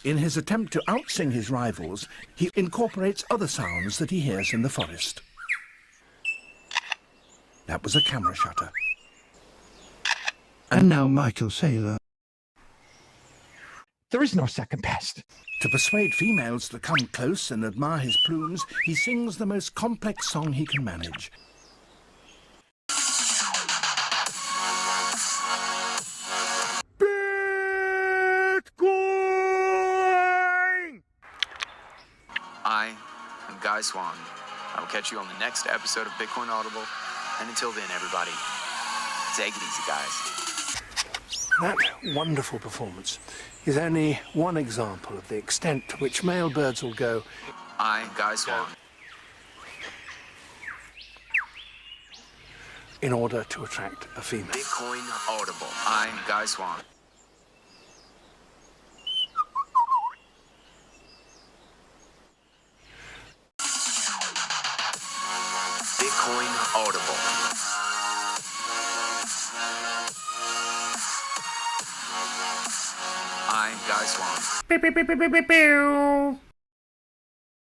In his attempt to outsing his rivals, he incorporates other sounds that he hears in the forest. That was a camera shutter. And now Michael Saylor. There is no second best. To persuade females to come close and admire his plumes, he sings the most complex song he can manage. Bitcoin! I am Guy Swan. I will catch you on the next episode of Bitcoin Audible. And until then, everybody, take it easy, guys. That wonderful performance is only one example of the extent to which male birds will go. I, Guy Swan. In order to attract a female. Bitcoin Audible. I, Guy Swan. Bitcoin Audible. I, Guy Swan.